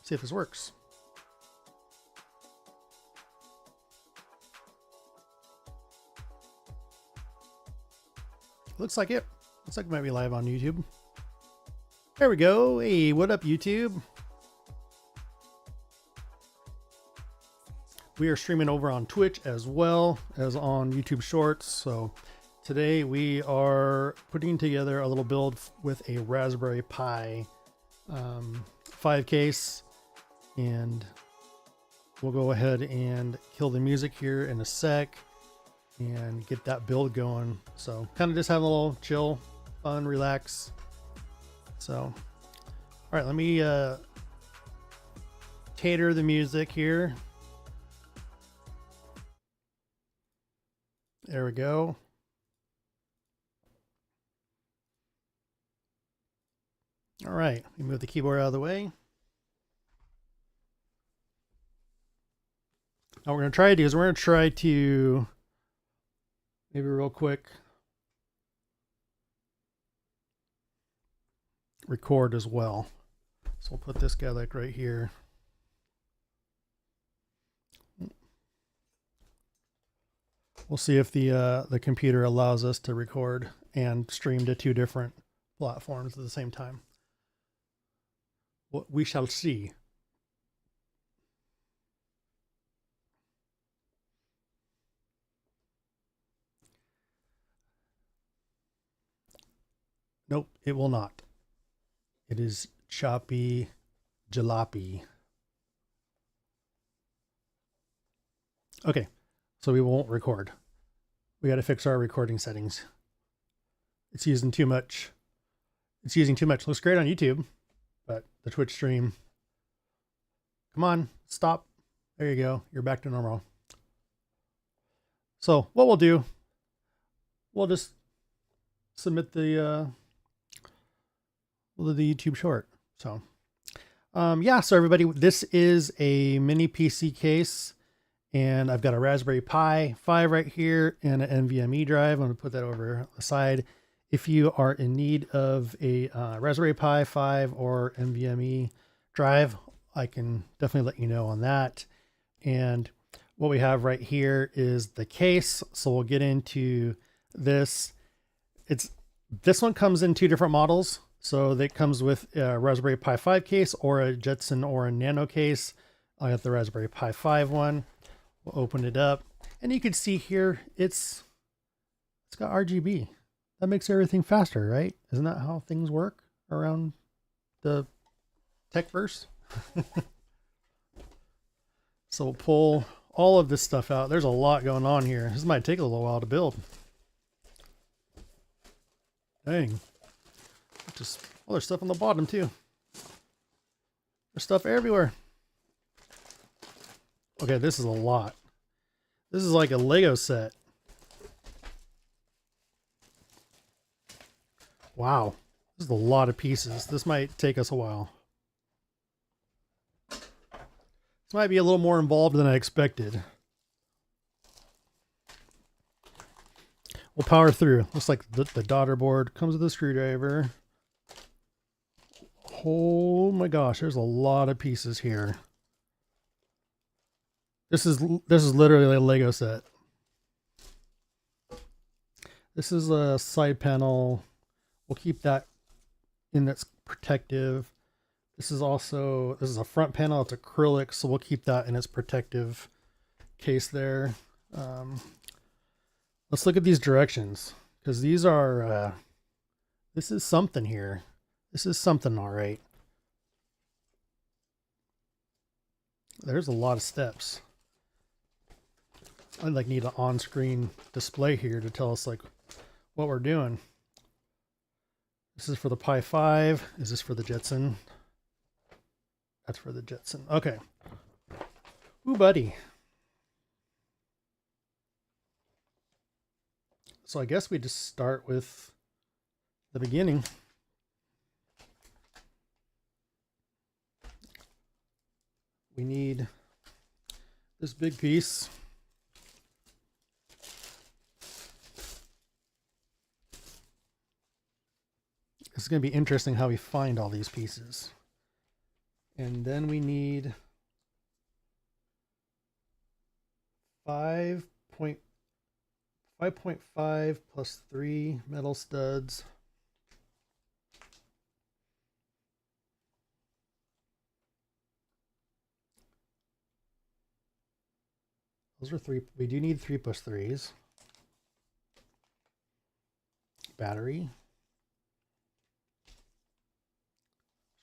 See if this works. Looks like it. Looks like it might be live on YouTube. There we go. Hey, what up, YouTube? We are streaming over on Twitch as well as on YouTube Shorts. So today we are putting together a little build with a Raspberry Pi 5 case, and we'll go ahead and kill the music here in a sec and get that build going. So kind of just have a little chill, fun, relax. So, all right, let me cater the music here. There we go. All right, we move the keyboard out of the way. Now what we're going to try to do is we're going to try to maybe real quick record as well. So we'll put this guy like right here. We'll see if the computer allows us to record and stream to two different platforms at the same time. What we shall see. Nope, it will not. It is choppy jalopy. Okay, so we won't record. We got to fix our recording settings. It's using too much. It's using too much. Looks great on YouTube, but the Twitch stream. Come on, stop. There you go. You're back to normal. So what we'll do, we'll just submit the YouTube short. So yeah, so everybody, this is a mini PC case, and I've got a Raspberry Pi 5 right here and an NVMe drive. I'm going to put that over the side. If you are in need of a Raspberry Pi 5 or NVMe drive, I can definitely let you know on that. And what we have right here is the case. So we'll get into this. This one comes in two different models. So that comes with a Raspberry Pi 5 case or a Jetson or a Nano case. I got the Raspberry Pi 5 one. We'll open it up, and you can see here it's got RGB. That makes everything faster, right? Isn't that how things work around the techverse? So we'll pull all of this stuff out. There's a lot going on here. This might take a little while to build. Dang. Just, oh, there's stuff on the bottom too. There's stuff everywhere. Okay, this is a lot. This is like a Lego set. Wow. This is a lot of pieces. This might take us a while. This might be a little more involved than I expected. We'll power through. Looks like the daughter board comes with a screwdriver. Oh my gosh, there's a lot of pieces here. This is literally a Lego set. This is a side panel. We'll keep that in its protective. This is a front panel. It's acrylic, so we'll keep that in its protective case there. Let's look at these directions, because these are this is something here. This is something, all right. There's a lot of steps. I like need an on-screen display here to tell us like what we're doing. This is for the Pi 5. Is this for the Jetson? That's for the Jetson. Okay. Ooh, buddy. So I guess we just start with the beginning. We need this big piece. It's going to be interesting how we find all these pieces. And then we need 5.5 plus 3 metal studs. Those are 3. We do need 3 plus 3s. Battery.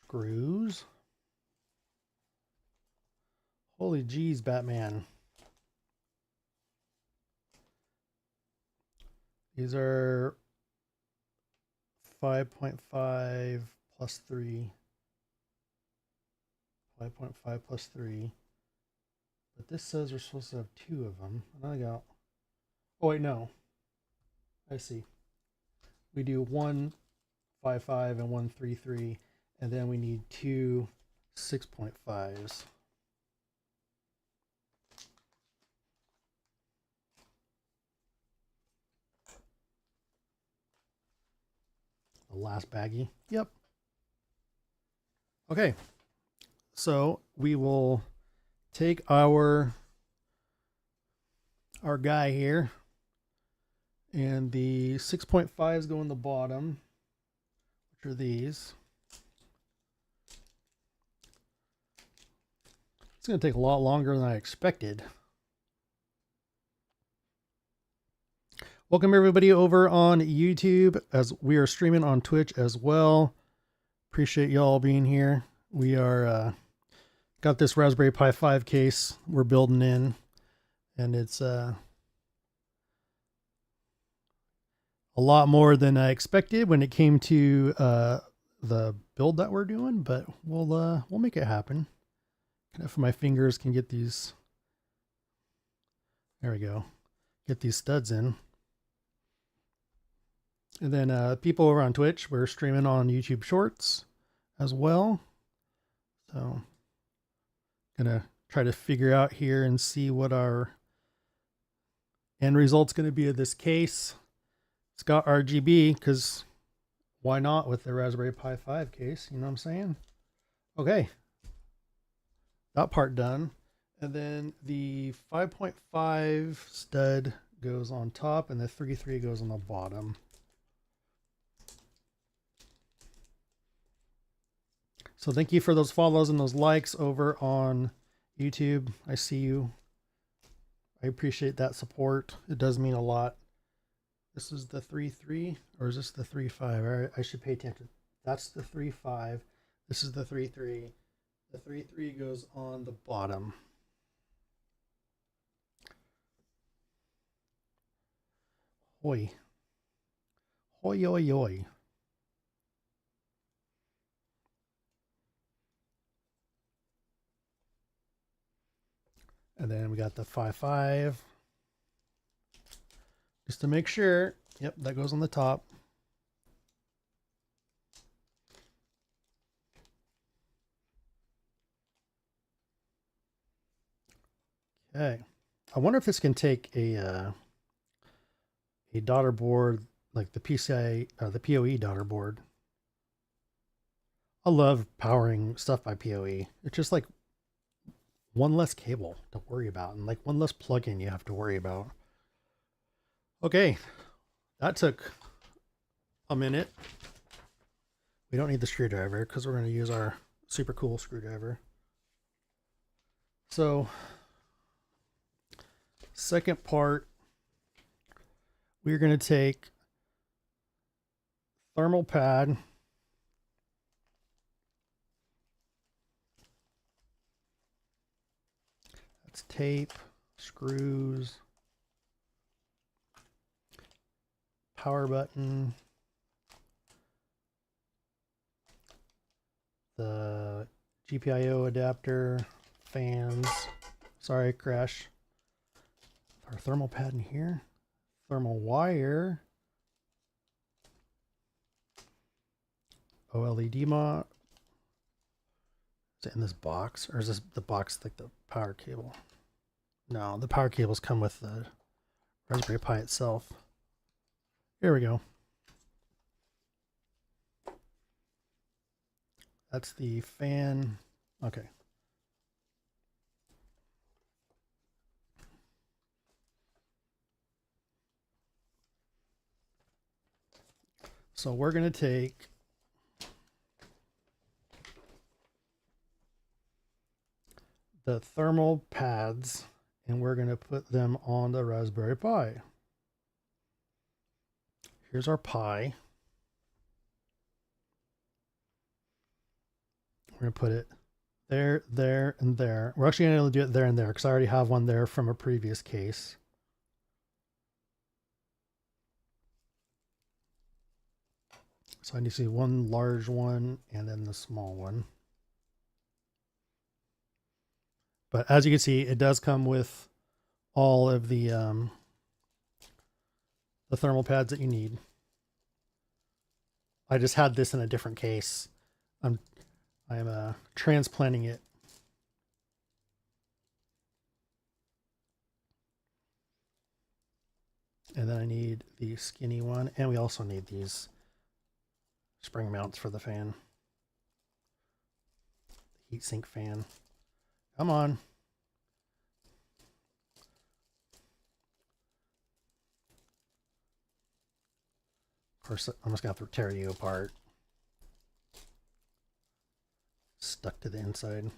Screws. Holy jeez, Batman. These are 5.5 plus 3. 5.5 plus 3. But this says we're supposed to have 2 of them. And I got... Oh, wait, no. I see. We do 1 5.5 and 1 3.3. And then we need 2 6.5s. The last baggie. Yep. Okay. So we will take our guy here, and the 6.5s go in the bottom, which are these. It's going to take a lot longer than I expected. Welcome everybody over on YouTube, as we are streaming on Twitch as well. Appreciate y'all being here. We are got this Raspberry Pi 5 case we're building in, and it's a lot more than I expected when it came to the build that we're doing, but we'll make it happen. If my fingers can get these, there we go, get these studs in. And then people over on Twitch, we're streaming on YouTube Shorts as well. So gonna try to figure out here and see what our end result's gonna be of this case. It's got RGB because why not with the Raspberry Pi 5 case? You know what I'm saying? Okay, that part done. And then the 5.5 stud goes on top and the 3.3 goes on the bottom. So thank you for those follows and those likes over on YouTube. I see you. I appreciate that support. It does mean a lot. This is the 3.3, or is this the 3.5? I should pay attention. That's the 3.5. This is the 3.3. The 3.3 goes on the bottom. Hoi. Hoi, oi, oi. And then we got the 5.5. Just to make sure. Yep, that goes on the top. Okay. I wonder if this can take a daughter board like the PCI, the PoE daughter board. I love powering stuff by PoE. It's just like one less cable to worry about and like one less plug-in you have to worry about. Okay, that took a minute. We don't need the screwdriver because we're going to use our super cool screwdriver. So, second part, we're going to take thermal pad. That's tape, screws, power button, the GPIO adapter, fans. Sorry, crash. Our thermal pad in here. Thermal wire. OLED mod. Is it in this box? Or is this the box like the power cable? No, the power cables come with the Raspberry Pi itself. Here we go. That's the fan Okay. So we're going to take the thermal pads and we're going to put them on the Raspberry Pi. Here's our Pi. We're going to put it there, there, and there. We're actually going to do it there and there because I already have one there from a previous case. So I need to see one large one and then the small one. But as you can see, it does come with all of the thermal pads that you need. I just had this in a different case. I'm transplanting it. And then I need the skinny one, and we also need these spring mounts for the fan. The heatsink fan. Come on. Of course, I'm just going to have to tear you apart. Stuck to the inside.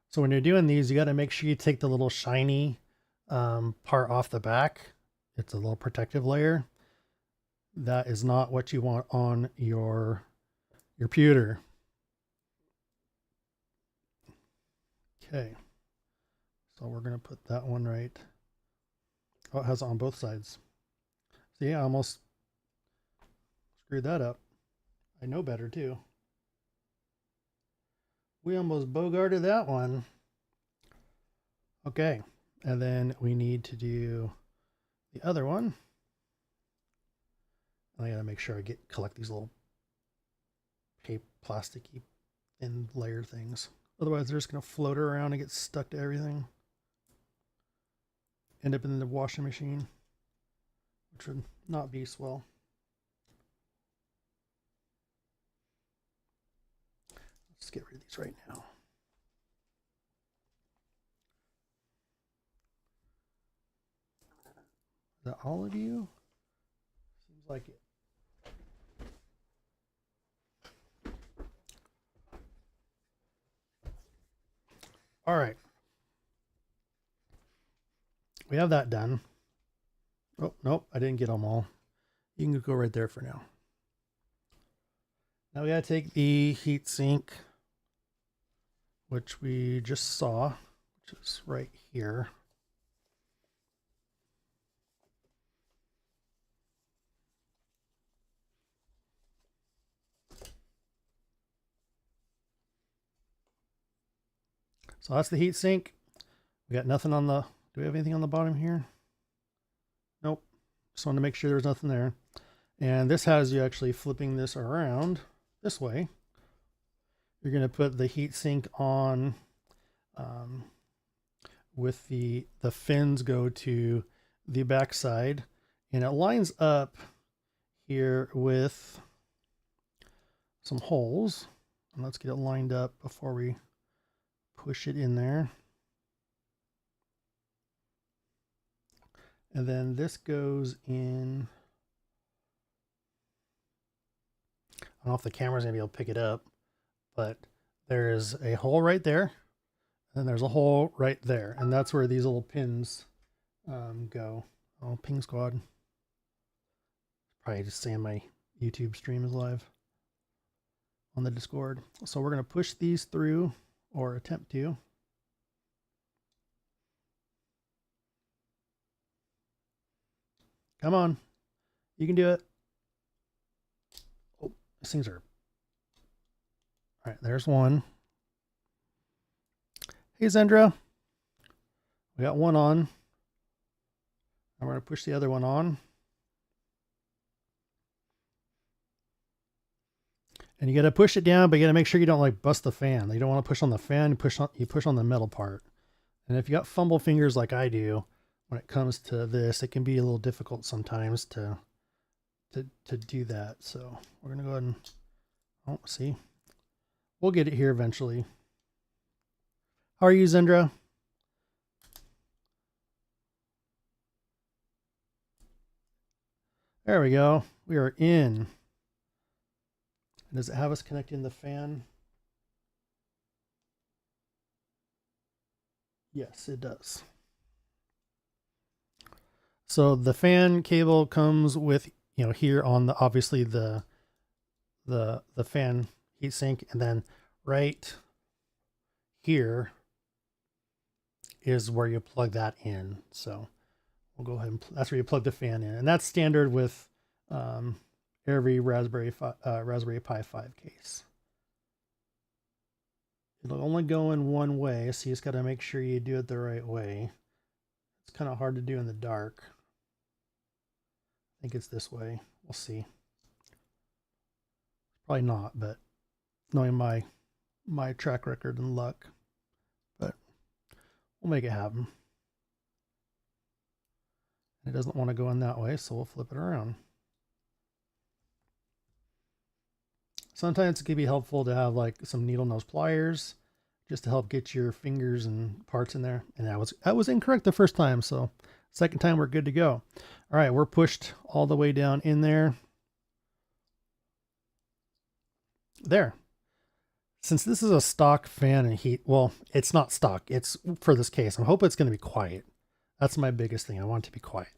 So when you're doing these, you got to make sure you take the little shiny part off the back. It's a little protective layer. That is not what you want on your pewter. Okay. So we're going to put that one right. Oh, it has it on both sides. See, I almost screwed that up. I know better too. We almost bogarted that one. Okay, and then we need to do the other one. I gotta make sure I collect these little plasticky thin layer things. Otherwise, they're just gonna float around and get stuck to everything. End up in the washing machine, which would not be swell. Let's get rid of these right now. Is that all of you? Seems like it. All right. We have that done. Oh, nope, I didn't get them all. You can go right there for now. Now we got to take the heatsink, which we just saw, which is right here. So that's the heatsink. We got nothing on the, do we have anything on the bottom here? Nope. Just wanted to make sure there's nothing there. And this has you actually flipping this around this way. You're going to put the heatsink on with the fins go to the back side, and it lines up here with some holes. And let's get it lined up before we push it in there. And then this goes in. I don't know if the camera's gonna be able to pick it up, but there's a hole right there, and there's a hole right there, and that's where these little pins go. Oh, Ping Squad. Probably just saying my YouTube stream is live on the Discord. So we're gonna push these through, or attempt to. Come on, you can do it. Oh, these things are. All right, there's one. Hey, Zendra. We got one on. I'm going to push the other one on. And you got to push it down, but you got to make sure you don't like bust the fan. You don't want to push on the fan. You push on the metal part. And if you got fumble fingers like I do, when it comes to this, it can be a little difficult sometimes to do that. So we're gonna go ahead and, oh, see, we'll get it here eventually. How are you, Zendra? There we go. We are in. Does it have us connecting the fan? Yes, it does. So the fan cable comes with, here on the, obviously the fan heatsink, and then right here is where you plug that in. So we'll go ahead and that's where you plug the fan in, and that's standard with every Raspberry Pi 5 case. It'll only go in one way, so you just got to make sure you do it the right way. It's kind of hard to do in the dark. I think it's this way. We'll see. Probably not, but knowing my track record and luck, but we'll make it happen. It doesn't want to go in that way, so we'll flip it around. Sometimes it can be helpful to have like some needle nose pliers just to help get your fingers and parts in there. And I was incorrect the first time, so second time we're good to go. All right, we're pushed all the way down in there. There. Since this is a stock fan and heat, well, it's not stock. It's for this case. I hope it's going to be quiet. That's my biggest thing. I want it to be quiet.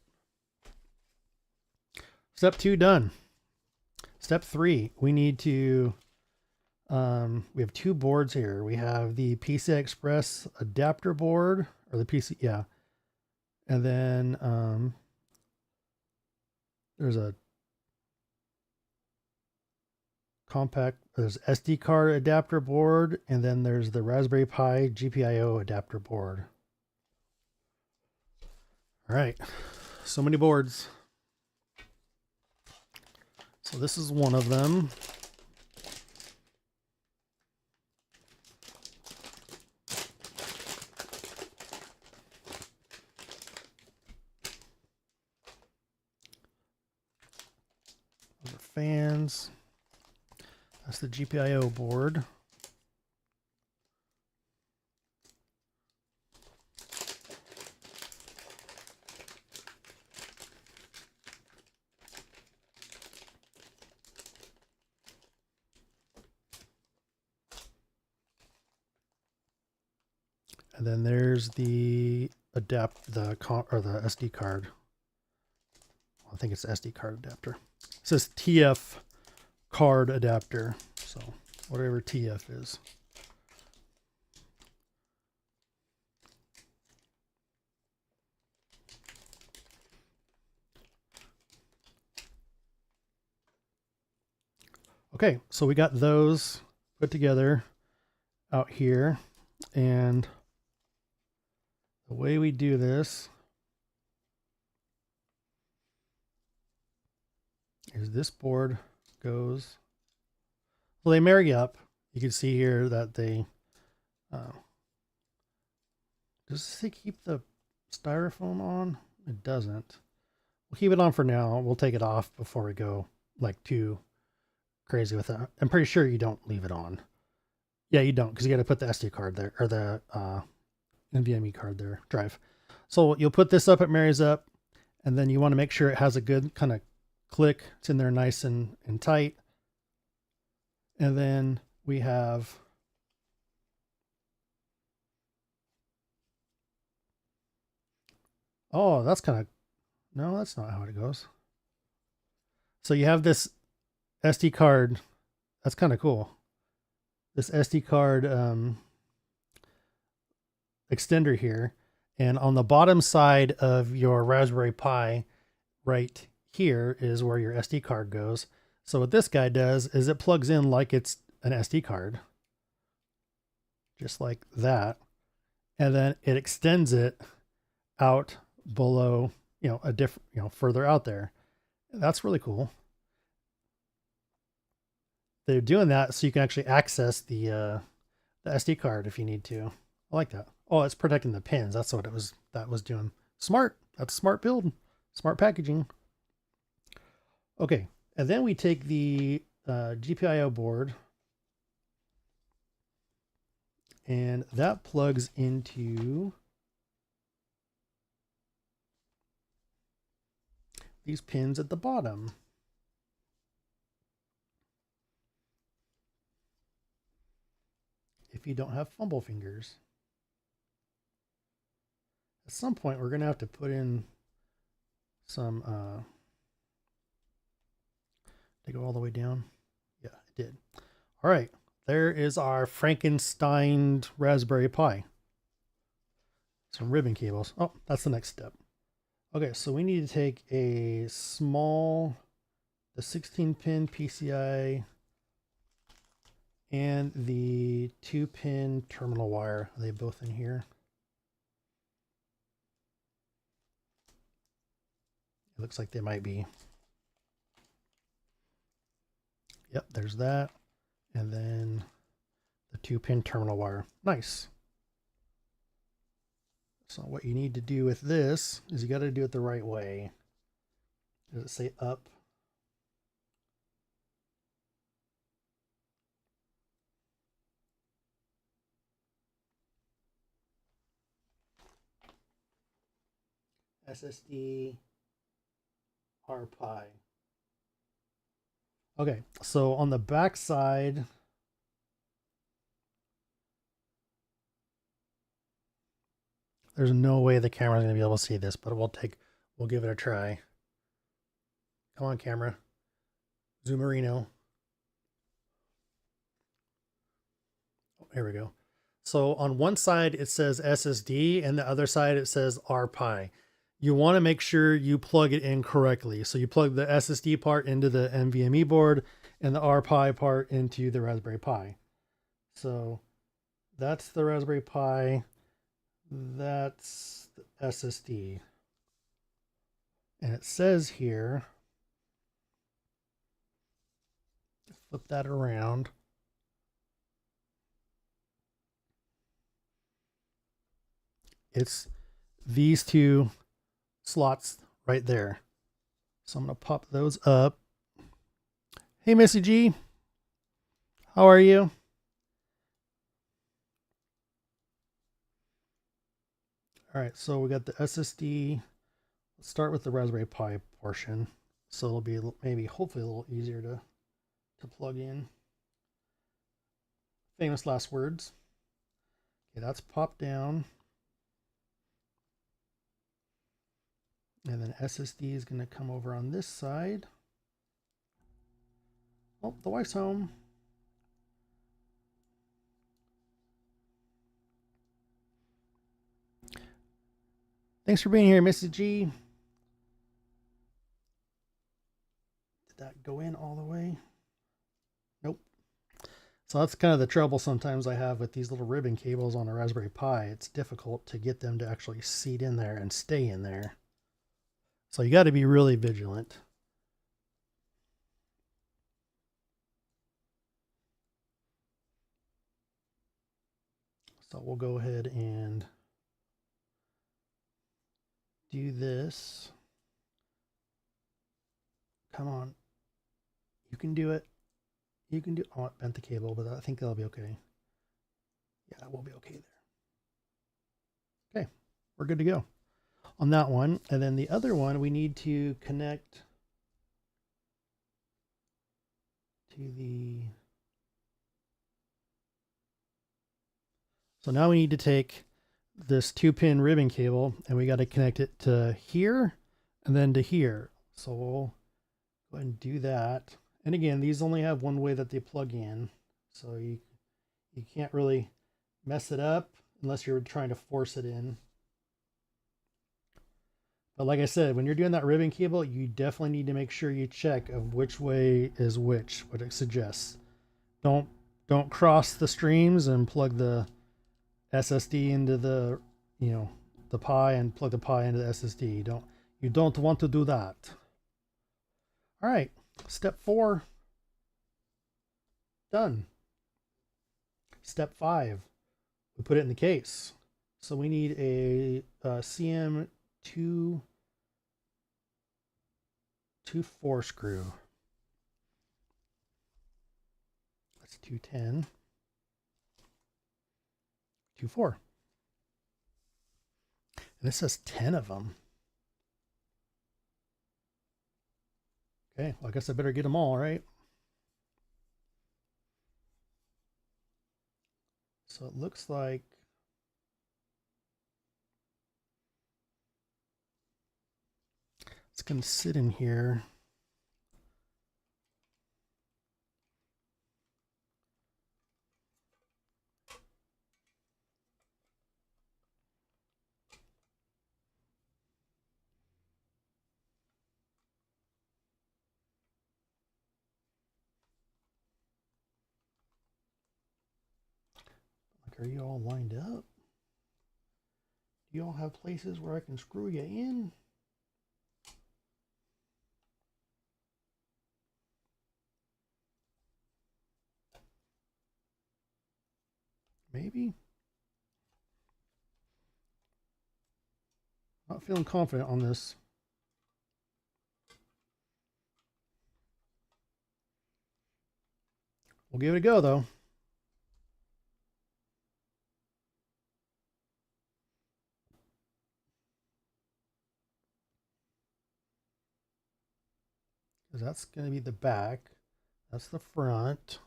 Step 2 done. Step 3, we need to, we have 2 boards here. We have the PCI Express adapter board, or the PC, yeah. And then there's a there's SD card adapter board, and then there's the Raspberry Pi GPIO adapter board. All right, so many boards. So this is one of them. Those are fans. That's the GPIO board. And then there's the SD card. I think it's the SD card adapter. It says TF card adapter. So whatever TF is. Okay, so we got those put together out here, and the way we do this is this board goes, well, they marry up. You can see here that they, does it keep the styrofoam on? It doesn't. We'll keep it on for now. We'll take it off before we go like too crazy with that. I'm pretty sure you don't leave it on. Yeah, you don't, because you got to put the SD card there, or the NVMe card there, drive. So you'll put this up, it marries up, and then you want to make sure it has a good kind of click. It's in there nice and tight. And then we have oh, that's kind of, no, that's not how it goes. So you have this SD card. That's kind of cool. This SD card extender here. And on the bottom side of your Raspberry Pi, right here is where your SD card goes. So what this guy does is it plugs in like it's an SD card. Just like that. And then it extends it out below, a different, further out there. That's really cool. They're doing that so you can actually access the SD card if you need to. I like that. Oh, it's protecting the pins. That's what that was doing. Smart. That's a smart build. Smart packaging. Okay, and then we take the GPIO board, and that plugs into these pins at the bottom. If you don't have fumble fingers. At some point, we're going to have to put in some, did it go all the way down? Yeah, it did. All right, there is our Frankenstein Raspberry Pi. Some ribbon cables. Oh, that's the next step. Okay, so we need to take a small, the 16-pin PCI and the 2-pin terminal wire. Are they both in here? It looks like they might be. Yep, there's that. And then the 2-pin terminal wire. Nice. So what you need to do with this is you got to do it the right way. Does it say up? SSD RPi. Okay, so on the back side, there's no way the camera's gonna be able to see this, but we'll give it a try. Come on, camera. Zoomerino. Oh, here we go. So on one side it says SSD and the other side it says RPi. You want to make sure you plug it in correctly. So you plug the SSD part into the NVMe board and the RPi part into the Raspberry Pi. So that's the Raspberry Pi. That's the SSD. And it says here, flip that around. It's these two slots right there. So I'm going to pop those up. Hey, Missy G. How are you? All right, so we got the SSD. Let's start with the Raspberry Pi portion. So it'll be maybe hopefully a little easier to plug in. Famous last words. Okay, that's popped down. And then SSD is going to come over on this side. Oh, the wife's home. Thanks for being here, Mrs. G. Did that go in all the way? Nope. So that's kind of the trouble sometimes I have with these little ribbon cables on a Raspberry Pi. It's difficult to get them to actually seat in there and stay in there. So you got to be really vigilant. So we'll go ahead and do this. Come on. You can do it. You can do, oh, I bent the cable, but I think that'll be okay. Yeah, we'll be okay there. Okay, we're good to go on that one. And then the other one, we need to connect to the, so now we need to take this 2-pin ribbon cable and we got to connect it to here and then to here. So we'll go ahead and do that. And again, these only have one way that they plug in. So you can't really mess it up unless you're trying to force it in. But like I said, when you're doing that ribbon cable, you definitely need to make sure you check of which way is which, what it suggests. Don't cross the streams and plug the SSD into the, the Pi and plug the Pi into the SSD. You don't want to do that. All right, step 4, done. Step 5, we put it in the case. So we need a, CM2 4 screw. That's 210. 2 4. And this says 10 of them. Okay, well, I guess I better get them all, right? So it looks like it's going to sit in here. Like, are you all lined up? Do you all have places where I can screw you in? Maybe. Not feeling confident on this. We'll give it a go, though. Because that's going to be the back. That's the front.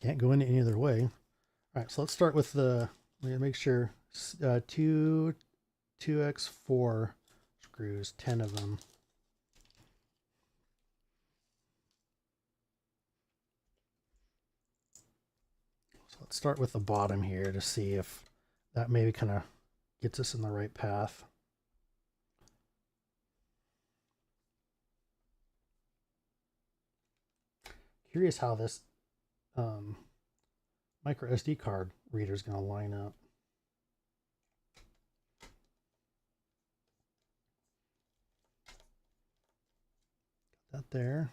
Can't go in any other way. All right, so let's start with the, we're going to make sure, 2x4 screws, 10 of them. So let's start with the bottom here to see if that maybe kind of gets us in the right path. Curious how this micro SD card reader is going to line up. Got that there.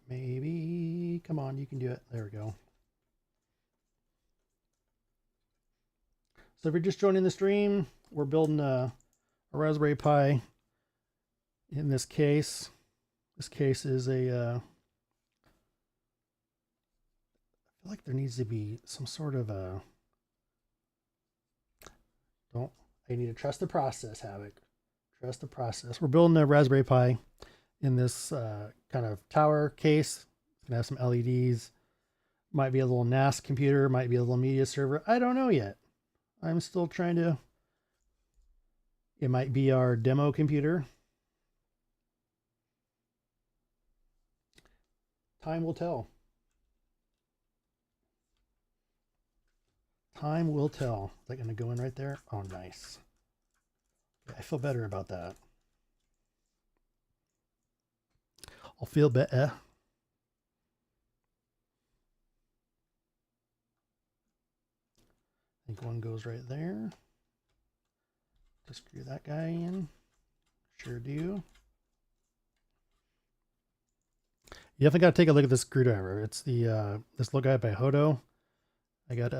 Maybe, come on, you can do it. There we go. So if you're just joining the stream, we're building a Raspberry Pi. In this case is a, I feel like there needs to be some sort of a, I need to trust the process, Havoc. Trust the process. We're building a Raspberry Pi in this kind of tower case. It's gonna have some LEDs. Might be a little NAS computer, might be a little media server. I don't know yet. I'm still trying to, it might be our demo computer. Time will tell. Time will tell. Is that gonna go in right there? Oh, nice. I feel better about that. I'll feel better. I think one goes right there. Just screw that guy in. Sure do. You definitely got to take a look at this screwdriver. It's the this little guy by Hodo. I got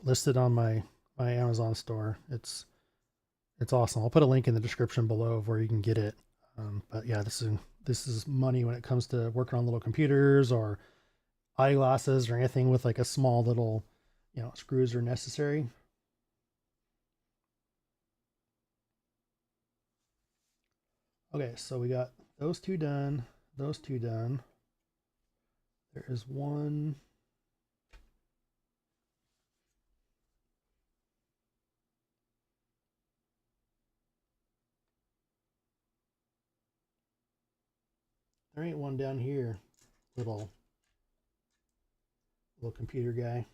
listed on my Amazon store. It's awesome. I'll put a link in the description below of where you can get it. But yeah, this is money when it comes to working on little computers or eyeglasses or anything with like a small little, screws are necessary. Okay, so we got those two done, those two done. There is one. There ain't one down here. Little computer guy.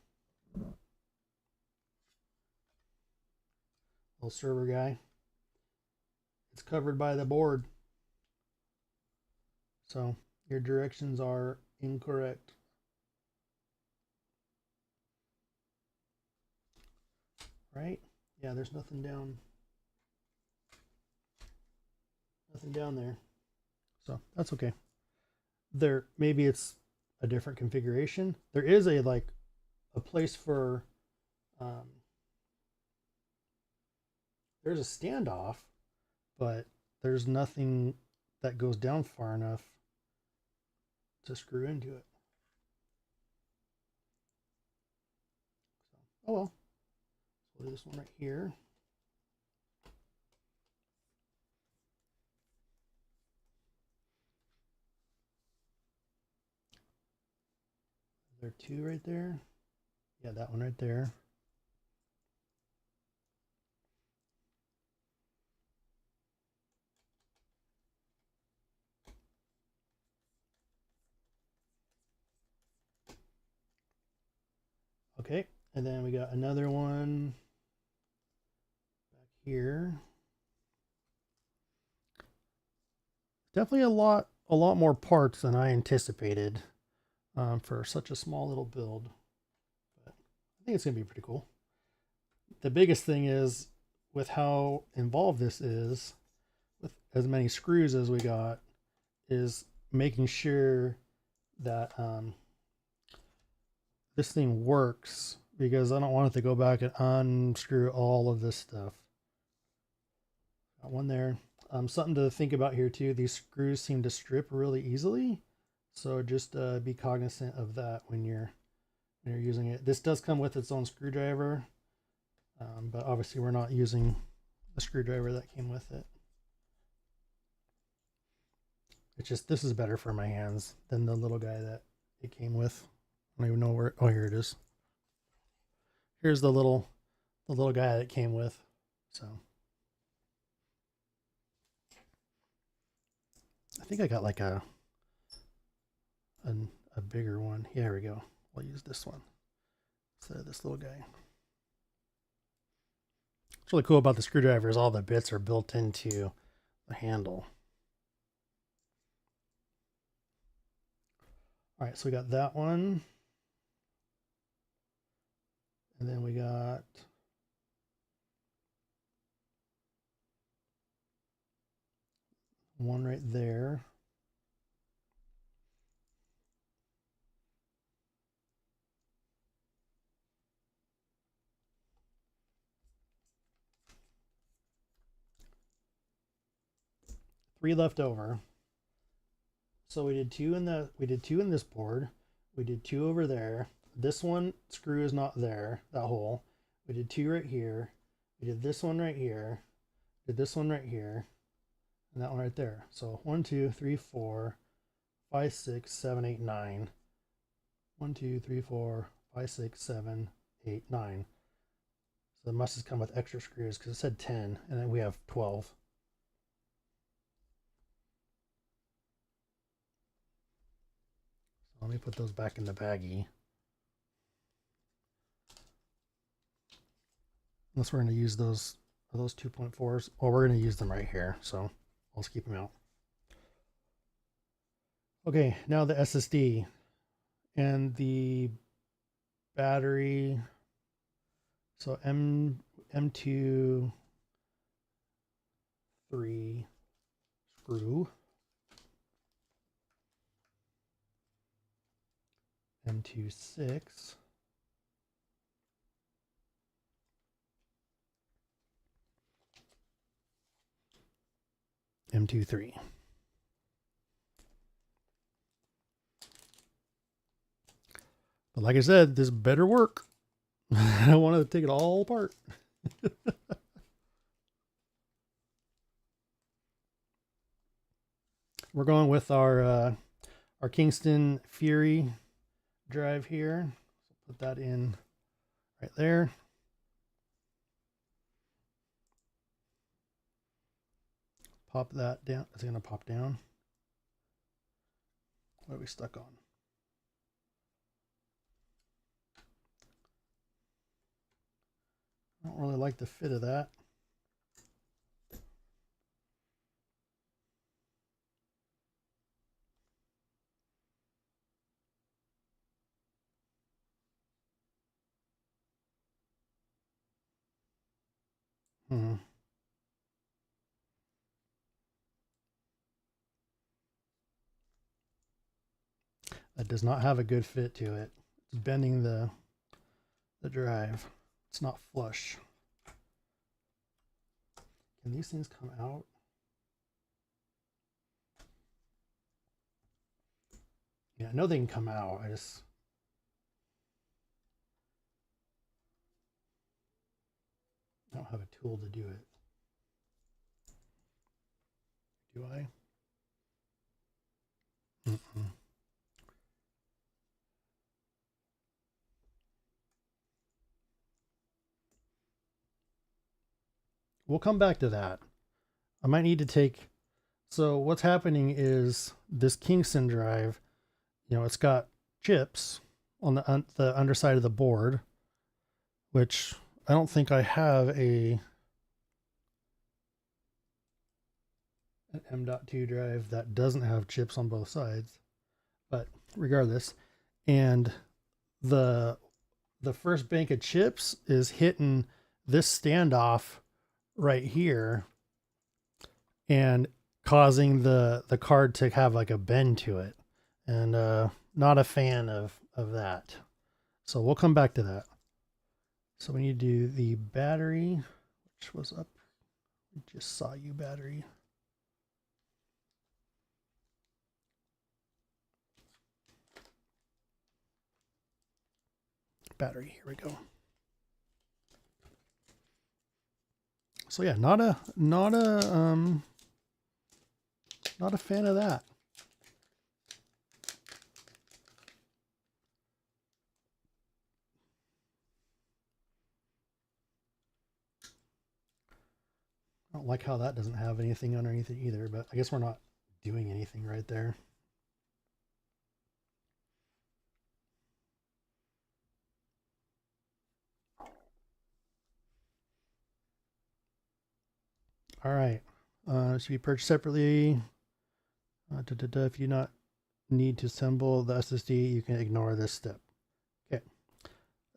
Little server guy. It's covered by the board. So your directions are incorrect. Right? Yeah, there's nothing down there. So that's okay. There, maybe it's a different configuration. There is a place for there's a standoff, but there's nothing that goes down far enough to screw into it. So, oh well. So we'll do this one right here. Is there two right there? Yeah, that one right there. Okay, and then we got another one back here. Definitely a lot more parts than I anticipated for such a small little build. But I think it's gonna be pretty cool. The biggest thing is with how involved this is, with as many screws as we got, is making sure that this thing works, because I don't want it to go back and unscrew all of this stuff. Got one there. Something to think about here too, these screws seem to strip really easily, so just be cognizant of that when you're using it. This does come with its own screwdriver, but obviously we're not using the screwdriver that came with it. It's just, this is better for my hands than the little guy that it came with. I don't even know where, oh, here it is. Here's the little guy that it came with. So I think I got like a bigger one. Yeah, here we go. We'll use this one instead of this little guy. What's really cool about the screwdriver is all the bits are built into the handle. All right, so we got that one. And then we got one right there. Three left over. So we did two in this board. We did two over there. This one screw is not there, that hole. We did two right here. We did this one right here. Did this one right here. And that one right there. So 1, 2, 3, 4, 5, 6, 7, 8, 9. 1, 2, 3, 4, 5, 6, 7, 8, 9. So it must have come with extra screws because it said 10, and then we have 12. So let me put those back in the baggie. Unless we're going to use those 2.4s. Well, we're going to use them right here, so let's keep them out. Okay, now the SSD and the battery. So M2 3 screw, M2 6, M2 3. But like I said, this better work. I don't want to take it all apart. We're going with our Kingston Fury drive here. So put that in right there. Pop that down. It's going to pop down. What are we stuck on? I don't really like the fit of that. Hmm. That does not have a good fit to it. It's bending the drive. It's not flush. Can these things come out? Yeah, I know they can come out. I just don't have a tool to do it. Do I? Mm-mm. We'll come back to that. I might need to take. So what's happening is this Kingston drive, it's got chips on the underside of the board, which I don't think I have an M.2 drive that doesn't have chips on both sides. But regardless, and the first bank of chips is hitting this standoff right here and causing the card to have like a bend to it, and not a fan of that. So we'll come back to that. So we need to do the battery, which was up. We just saw you battery. Battery, here we go. So yeah, not a fan of that. I don't like how that doesn't have anything underneath it either, but I guess we're not doing anything right there. All right. It should be purchased separately. If you do not need to assemble the SSD, you can ignore this step. Okay.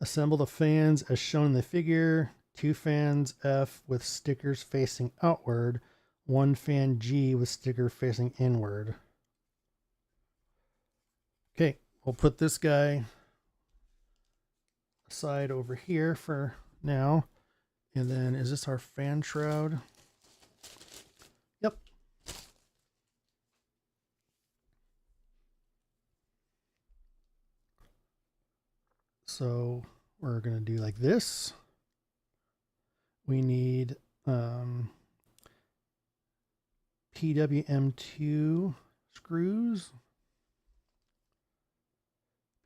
Assemble the fans as shown in the figure. 2 fans F with stickers facing outward. 1 fan G with sticker facing inward. Okay, we'll put this guy aside over here for now. And then is this our fan shroud? Yep. So we're going to do like this. We need PWM2 screws,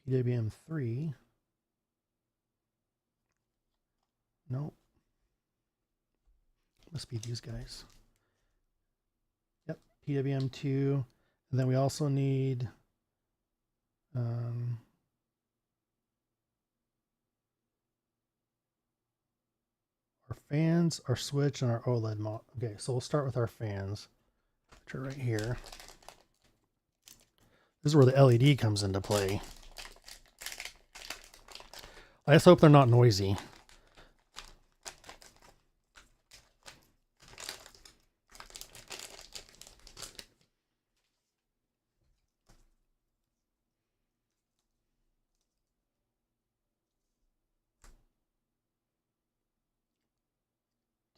PWM3. Nope. Must be these guys. Yep, PWM2. And then we also need our fans, our switch, and our OLED mod. Okay, so we'll start with our fans, which are right here. This is where the LED comes into play. I just hope they're not noisy.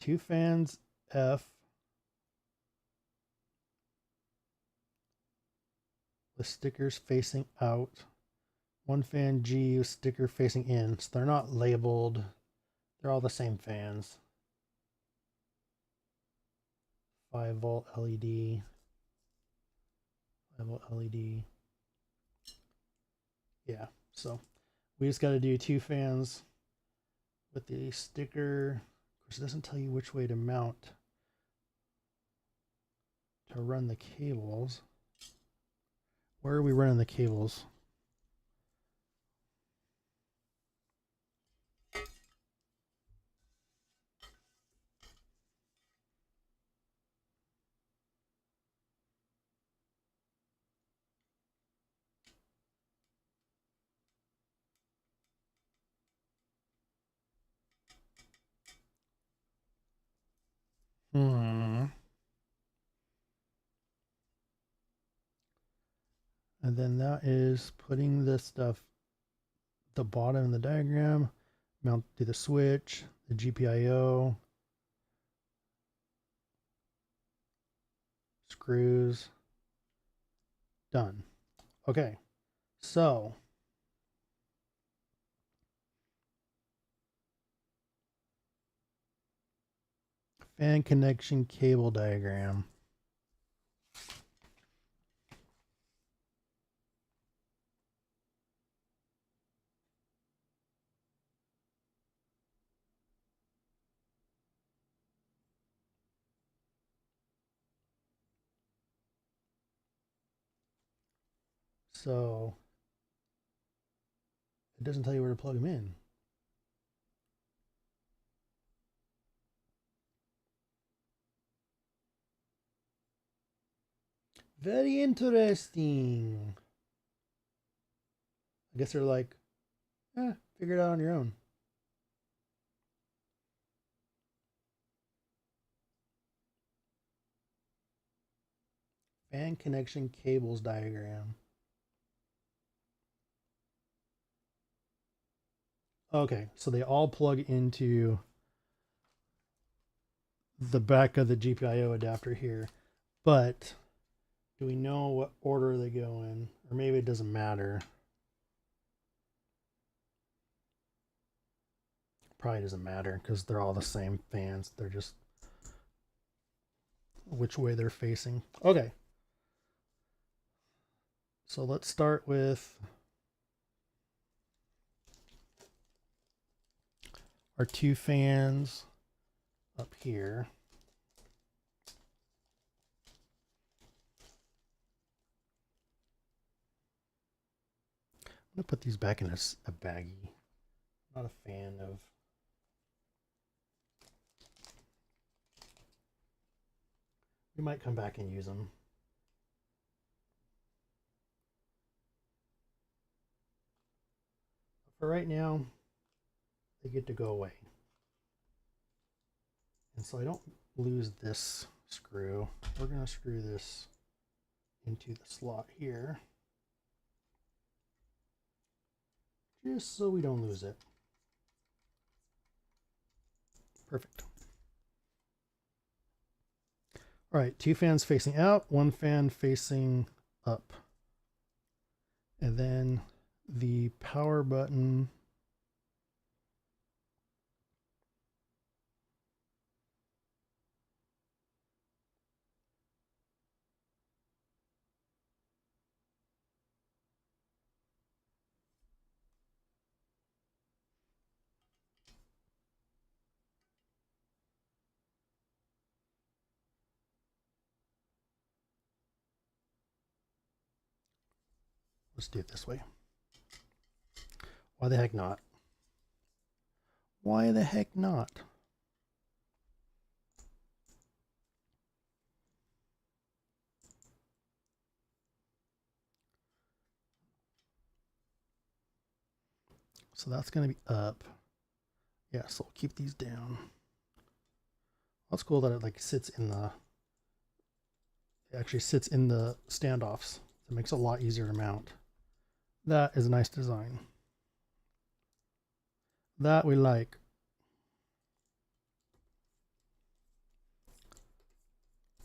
Two fans F with stickers facing out. 1 fan G with sticker facing in. So they're not labeled. They're all the same fans. 5-volt LED. 5-volt LED. Yeah, so we just got to do 2 fans with the sticker. Of course, it doesn't tell you which way to mount to run the cables. Where are we running the cables? And then that is putting the stuff the bottom of the diagram, mount to the switch, the GPIO, screws, done. Okay, so fan connection cable diagram. So it doesn't tell you where to plug them in. Very interesting. I guess they're like, figure it out on your own. Fan connection cables diagram. Okay, so they all plug into the back of the GPIO adapter here, but do we know what order they go in? Or maybe it doesn't matter. Probably doesn't matter because they're all the same fans. They're just which way they're facing. Okay. So let's start with our two fans up here. I'm going to put these back in a baggie. Not a fan of we might come back and use them. But for right now, they get to go away. And so I don't lose this screw. We're going to screw this into the slot here, just so we don't lose it. Perfect. All right, two fans facing out, one fan facing up. And then the power button let's do it this way. Why the heck not? Why the heck not? So that's going to be up. Yeah, so we'll keep these down. That's cool that it like sits in the, it actually sits in the standoffs. It makes it a lot easier to mount. That is a nice design. That we like.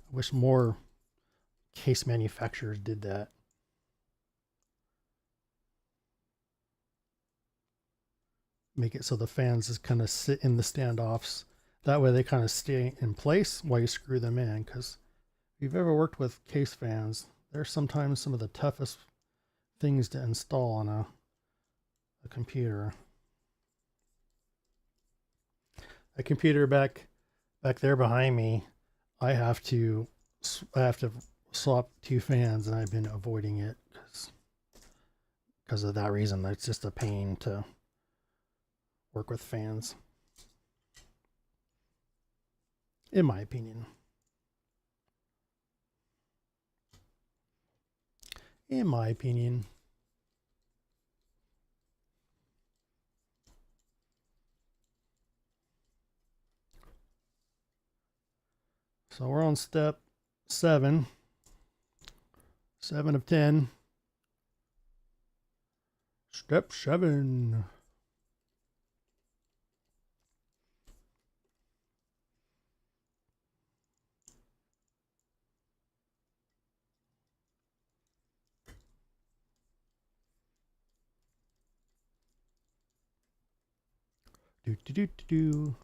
I wish more case manufacturers did that. Make it so the fans just kind of sit in the standoffs. That way they kind of stay in place while you screw them in. Because if you've ever worked with case fans, they're sometimes some of the toughest things to install on a computer. A computer back there behind me, I have to swap two fans, and I've been avoiding it because of that reason. It's just a pain to work with fans, in my opinion. In my opinion. So we're on step 7. 7 of 10. Step 7. Do do do do do.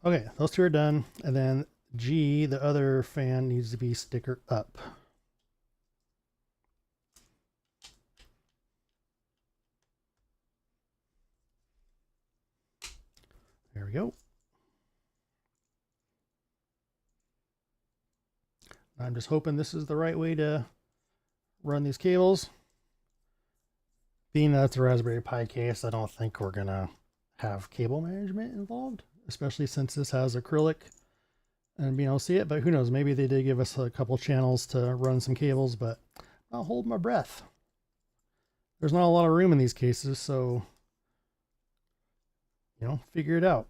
Okay, those two are done. And then G, the other fan, needs to be sticker up. There we go. I'm just hoping this is the right way to run these cables. Being that it's a Raspberry Pi case, I don't think we're going to have cable management involved, especially since this has acrylic and being able to see it. But who knows, maybe they did give us a couple channels to run some cables, but I'll hold my breath. There's not a lot of room in these cases, so, you know, figure it out.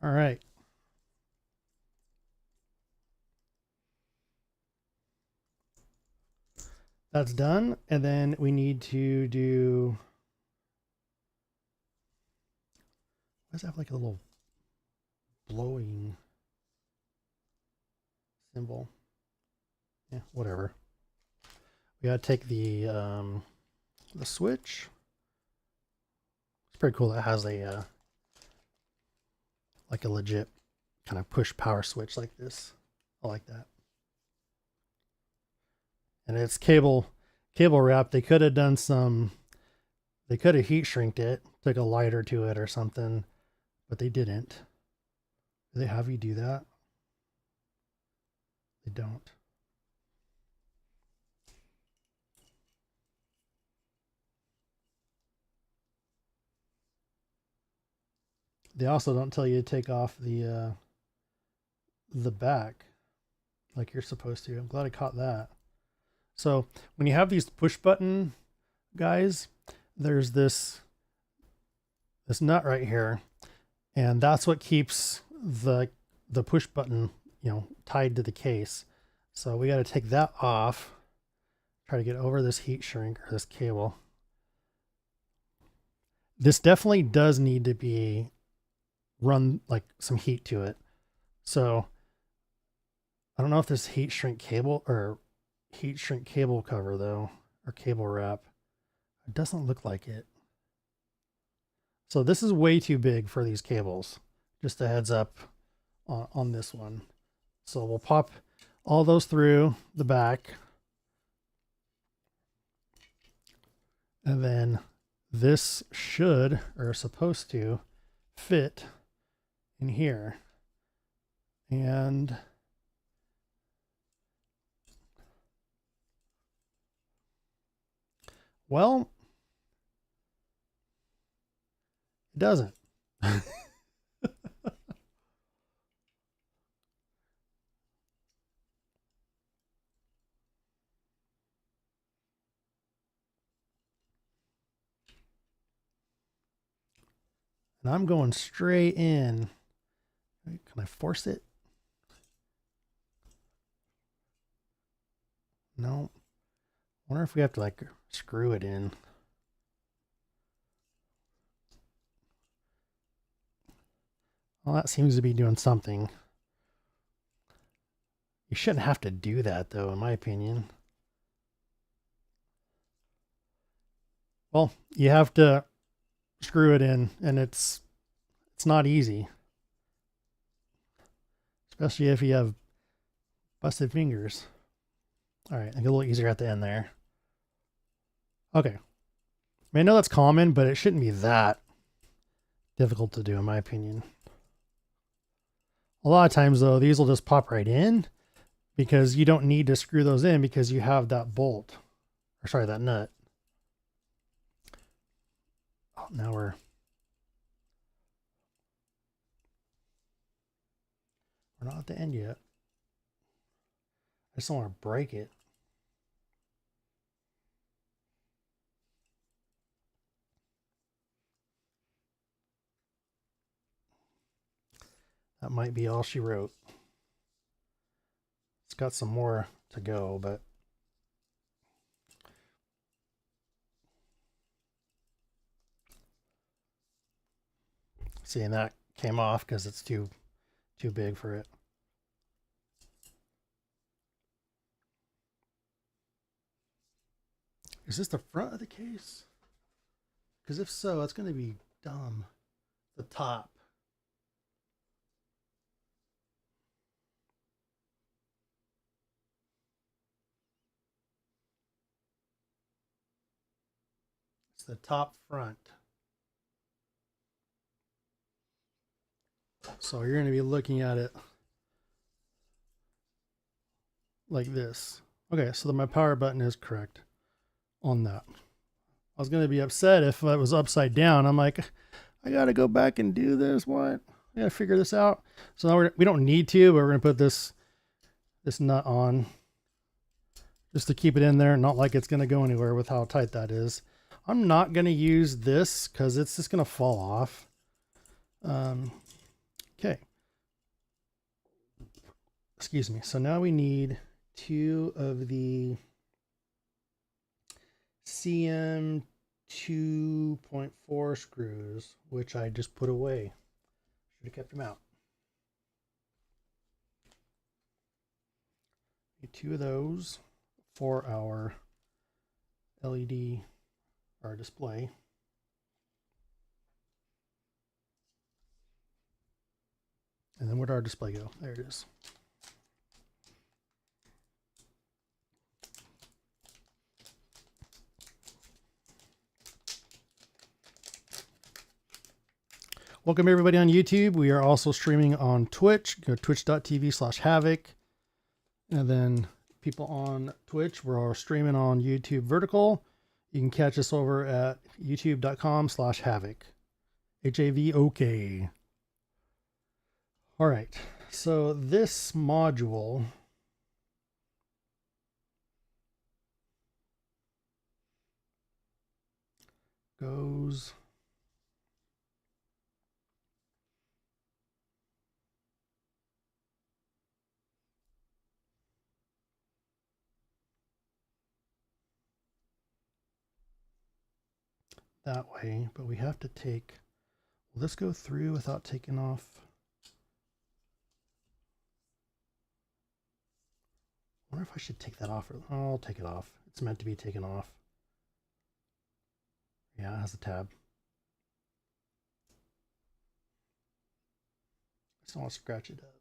All right. That's done. And then we need to do, why does it have like a little blowing symbol? Yeah, whatever. We gotta take the switch. It's pretty cool. It has a like a legit kind of push power switch like this. I like that. And it's cable wrap. They could have done some. They could have heat shrinked it, took a lighter to it or something, but they didn't. Do they have you do that? They don't. They also don't tell you to take off the back like you're supposed to. I'm glad I caught that. So when you have these push button guys, there's this nut right here, and that's what keeps the push button, you know, tied to the case. So we got to take that off. Try to get over this heat shrink or this cable. This definitely does need to be run like some heat to it. So I don't know if this heat shrink cable or heat shrink cable cover though, or cable wrap. It doesn't look like it. So this is way too big for these cables. Just a heads up on this one. So we'll pop all those through the back. And then this should, or supposed to, fit in here. And well, it doesn't. And I'm going straight in. Can I force it? No. Wonder if we have to like screw it in. Well, that seems to be doing something. You shouldn't have to do that though, in my opinion. Well, you have to screw it in, and it's not easy. Especially if you have busted fingers. All right, I get a little easier at the end there. Okay. I mean, I know that's common, but it shouldn't be that difficult to do, in my opinion. A lot of times though, these will just pop right in because you don't need to screw those in because you have that bolt, or sorry, that nut. Oh, now we're not at the end yet. I just don't want to break it. That might be all she wrote. It's got some more to go, but seeing that came off because it's too big for it. Is this the front of the case? Because if so, that's going to be dumb. The top. It's the top front. So you're going to be looking at it like this. Okay, so my power button is correct on that. I was going to be upset if it was upside down. I'm like, I got to go back and do this. What? I got to figure this out. So now we don't need to, but we're going to put this nut on just to keep it in there. Not like it's going to go anywhere with how tight that is. I'm not going to use this because it's just going to fall off. Okay. Excuse me. So now we need 2 of the CM 2.4 screws, which I just put away. Should have kept them out. Need 2 of those for our LED, our display. And then where'd our display go? There it is. Welcome everybody on YouTube. We are also streaming on Twitch. Go to twitch.tv/havoc. And then people on Twitch, we're streaming on YouTube vertical. You can catch us over at youtube.com/havoc. HAVOK. All right. So this module goes that way, but we have to take, will this go through without taking off? I wonder if I should take that off. I'll take it off. It's meant to be taken off. Yeah, it has a tab. I just don't want to scratch it up.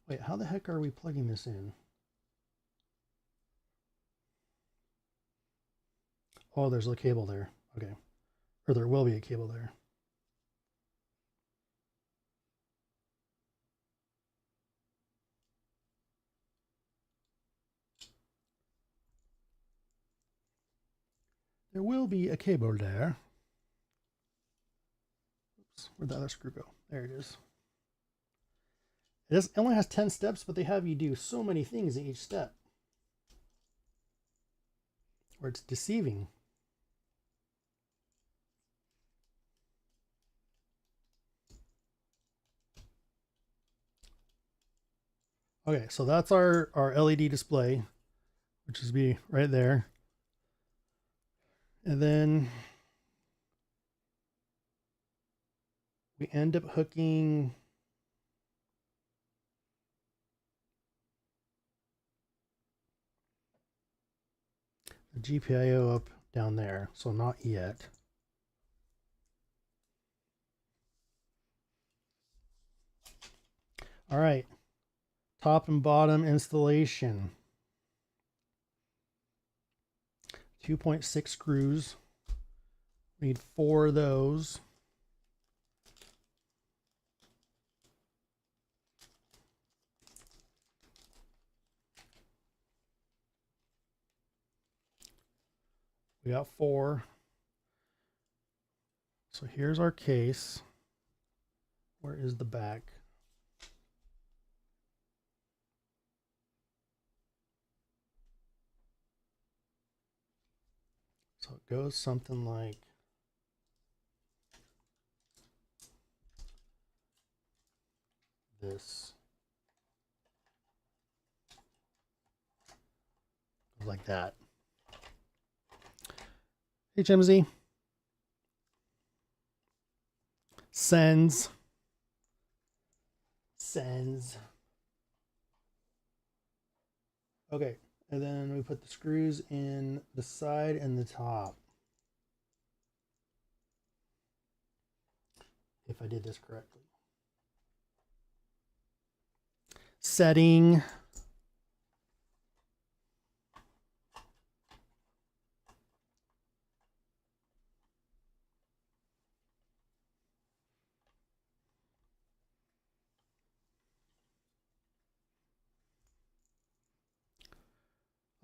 Wait, how the heck are we plugging this in? Oh, there's a cable there. Okay. Or there will be a cable there. There will be a cable there. Oops, where'd the other screw go? There it is. It only has 10 steps, but they have you do so many things in each step. Or it's deceiving. Okay, so that's our LED display, which is be right there. And then we end up hooking the GPIO up down there, so not yet. All right, top and bottom installation. 2.6 screws. We need 4 of those. We got 4. So here's our case. Where is the back? So it goes something like this. Like that. HMZ. Sends. Okay, and then we put the screws in the side and the top. If I did this correctly. Setting.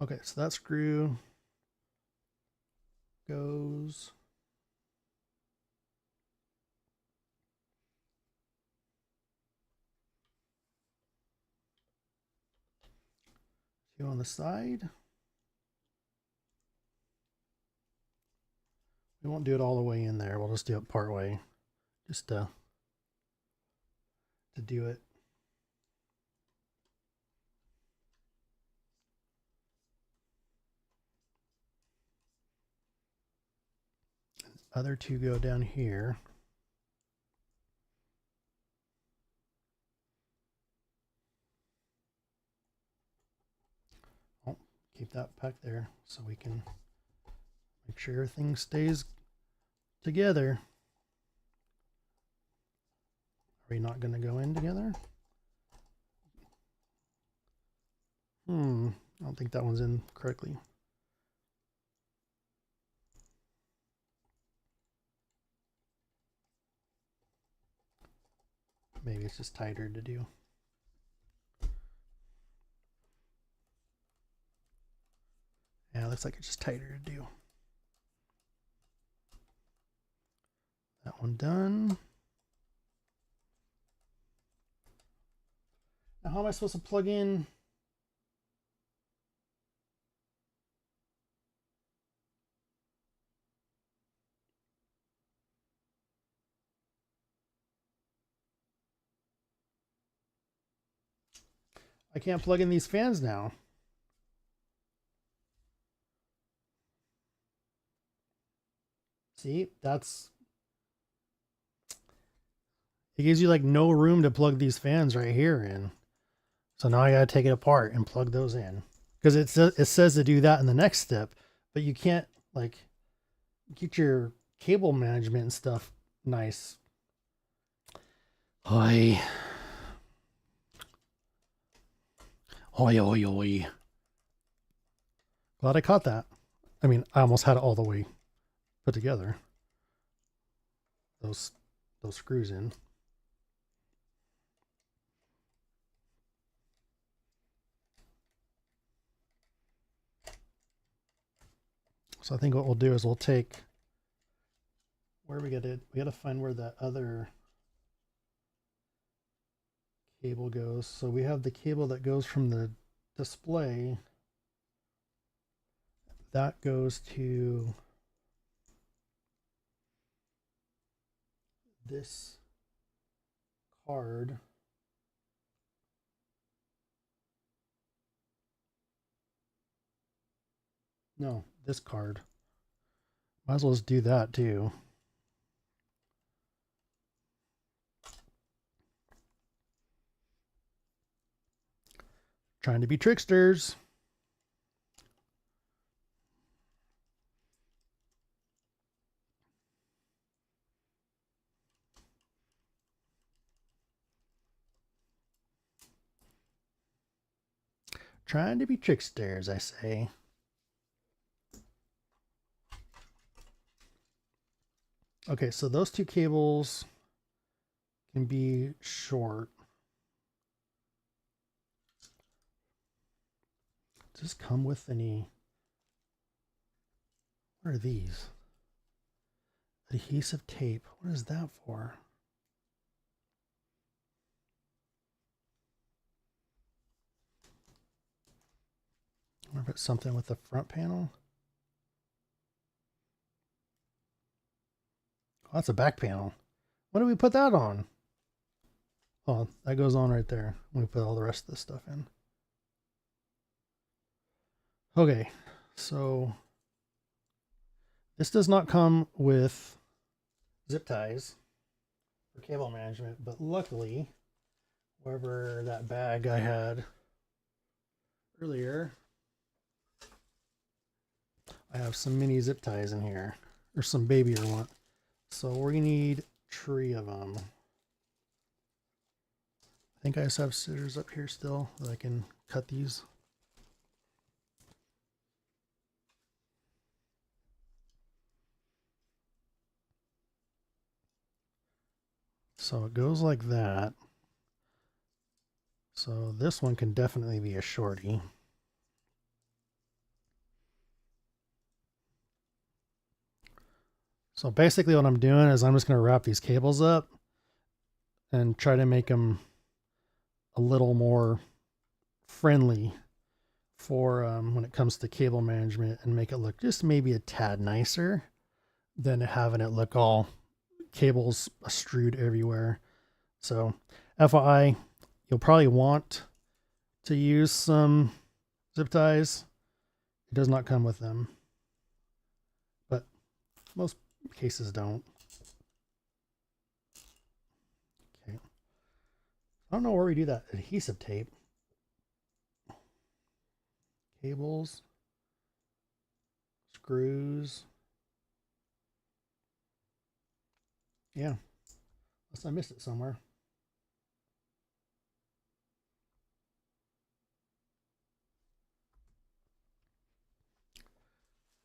Okay, so that screw goes. Two on the side. We won't do it all the way in there. We'll just do it part way, just to do it. Other two go down here. Oh, keep that back there so we can make sure everything stays together. Are we not going to go in together? I don't think that one's in correctly. Maybe it's just tighter to do. Yeah, looks like it's just tighter to do. That one done. Now how am I supposed to plug in? I can't plug in these fans now. See, that's... It gives you like no room to plug these fans right here in. So now I got to take it apart and plug those in. Because it says to do that in the next step, but you can't like get your cable management and stuff nice. Oi. Oi, oi, oi. Glad I caught that. I mean, I almost had it all the way put together. Those screws in. So I think what we'll do is we'll take, where we got to find where that other cable goes. So we have the cable that goes from the display. That goes to this card. No, this card. Might as well just do that too. Trying to be tricksters. Trying to be tricksters, I say. Okay, so those two cables can be short. Does this come with any What are these? Adhesive tape. What is that for? I wonder if it's something with the front panel. Oh, that's a back panel. When do we put that on? Oh, that goes on right there when we put all the rest of this stuff in. Okay, so this does not come with zip ties for cable management, but luckily, wherever that bag I had earlier, I have some mini zip ties in here, or some babier one. So we need 3 of them. I think I just have scissors up here still that I can cut these. So it goes like that. So this one can definitely be a shorty. So basically what I'm doing is I'm just going to wrap these cables up and try to make them a little more friendly for when it comes to cable management, and make it look just maybe a tad nicer than having it look all cables strewed everywhere. So FYI, you'll probably want to use some zip ties. It does not come with them, but most cases don't. Okay. I don't know where we do that adhesive tape. Cables, screws. Yeah, unless I missed it somewhere.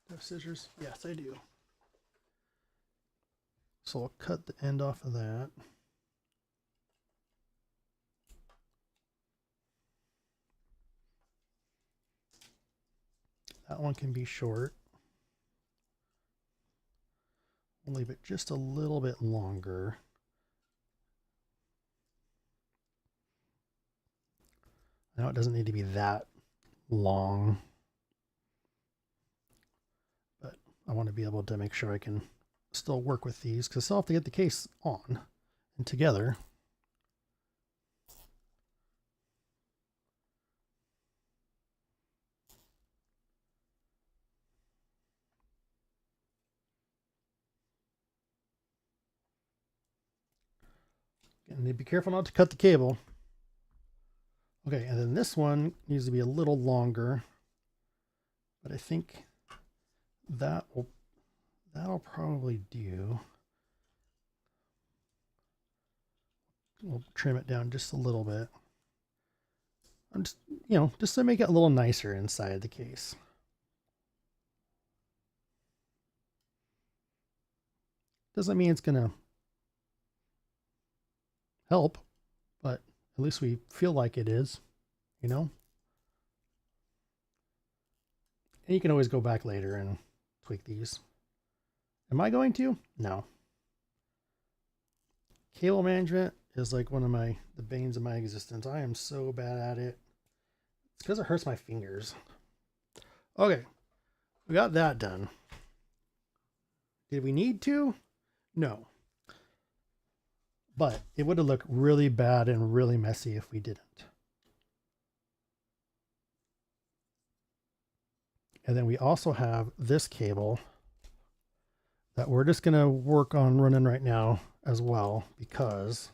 Do I have scissors? Yes, I do. So I'll cut the end off of that. That one can be short. I'll leave it just a little bit longer. Now it doesn't need to be that long, but I want to be able to make sure I can still work with these, because I'll have to get the case on and together. And be careful not to cut the cable. Okay, and then this one needs to be a little longer, but I think that'll probably do. We'll trim it down just a little bit. I'm just, just to make it a little nicer inside the case. Doesn't mean it's gonna help, but at least we feel like it is, And you can always go back later and tweak these. Am I going to? No. Cable management is like one of the banes of my existence. I am so bad at it. It's because it hurts my fingers. Okay, we got that done. Did we need to? No. But it would have looked really bad and really messy if we didn't. And then we also have this cable that we're just going to work on running right now as well, because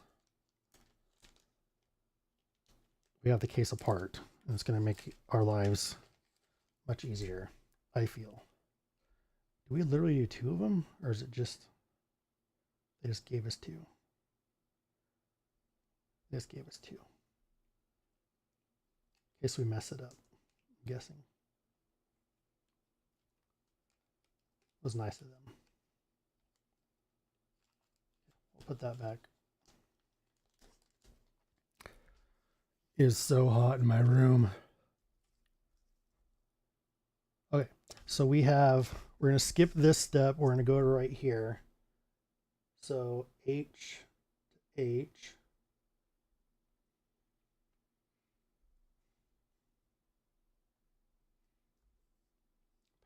we have the case apart, and it's going to make our lives much easier, I feel. Do we literally do 2 of them, or is it just, they just gave us 2? They just gave us 2. In case we mess it up, I'm guessing. It was nice of them. We'll put that back. It is so hot in my room. Okay, so we have We're going to skip this step. We're going to go to right here. So H to H.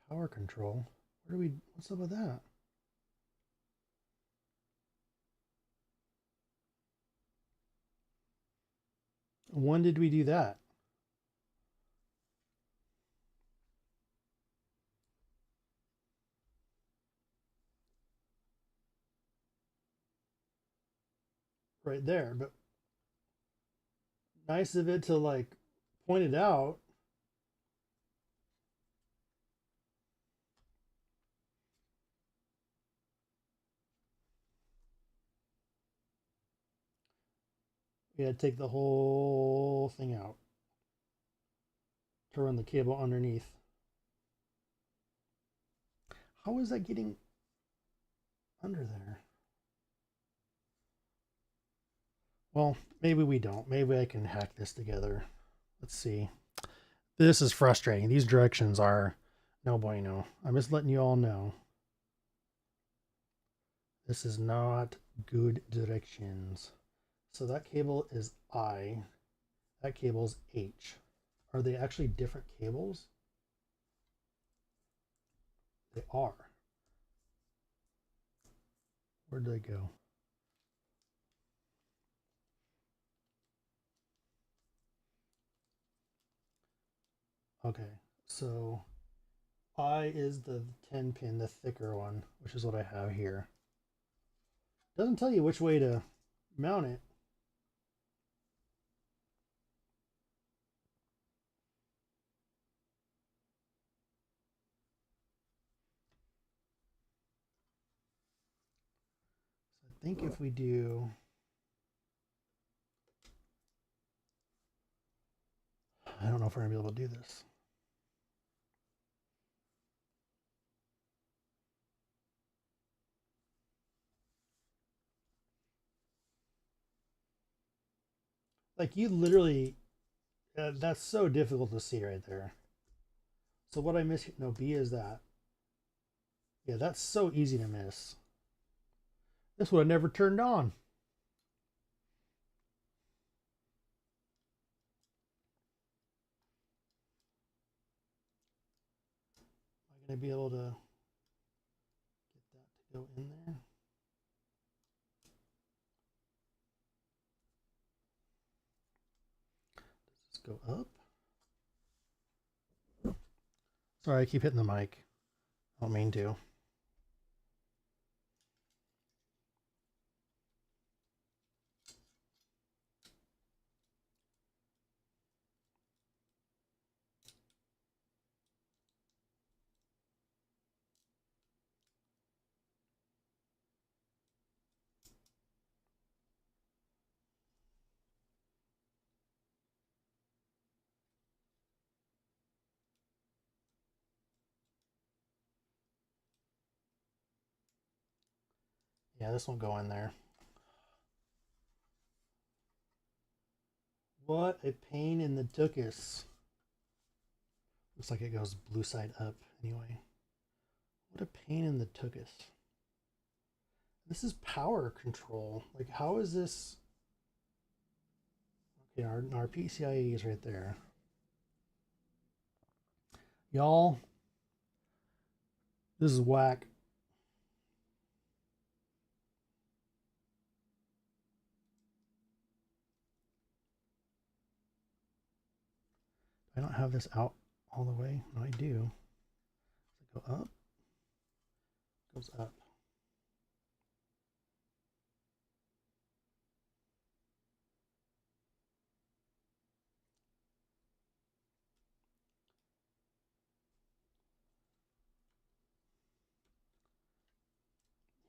Power control. What's up with that? When did we do that? Right there, but nice of it to like point it out. We had to take the whole thing out to run the cable underneath. How is that getting under there? Well, maybe we don't. Maybe I can hack this together. Let's see. This is frustrating. These directions are no bueno. I'm just letting you all know. This is not good directions. So that cable is I. That cable is H. Are they actually different cables? They are. Where'd they go? Okay, so I is the 10 pin, the thicker one, which is what I have here. Doesn't tell you which way to mount it. So I think if we do, I don't know if we're gonna be able to do this. Like you literally, that's so difficult to see right there. So what I miss, no, B is that. Yeah, that's so easy to miss. This would have never turned on. Am I going to be able to get that to go in there? Does this go up? Sorry, I keep hitting the mic. I don't mean to. Yeah, this won't go in there. What a pain in the tuchus. Looks like it goes blue side up anyway. What a pain in the tuchus. This is power control. Like, how is this? Okay, our PCIe is right there. Y'all, this is whack. I don't have this out all the way. No, I do. Does it go up? It goes up.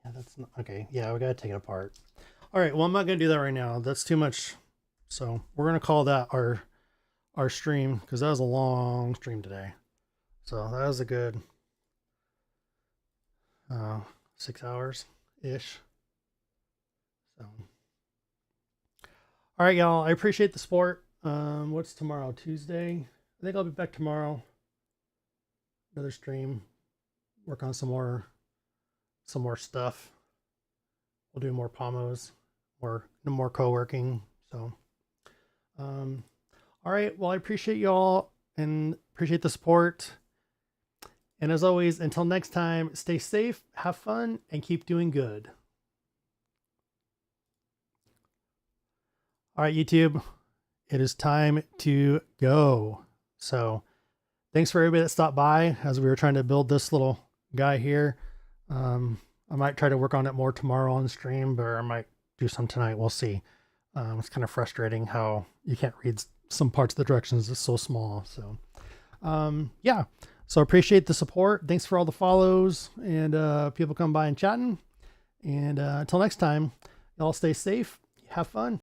Yeah, that's not okay. Yeah, we gotta take it apart. All right. Well, I'm not gonna do that right now. That's too much. So we're gonna call that our stream because that was a long stream today. So that was a good 6 hours ish. So all right, y'all. I appreciate the support. What's tomorrow? Tuesday. I think I'll be back tomorrow. Another stream. work on some more stuff. We'll do more pommos, more co-working. So, all right. Well, I appreciate y'all and appreciate the support. And as always, until next time, stay safe, have fun, and keep doing good. All right, YouTube, it is time to go. So thanks for everybody that stopped by as we were trying to build this little guy here. I might try to work on it more tomorrow on stream, but I might do some tonight. We'll see. It's kind of frustrating how you can't read some parts of the directions. It's so small. So, yeah. So appreciate the support. Thanks for all the follows and people come by and chatting. And until next time, y'all stay safe. Have fun.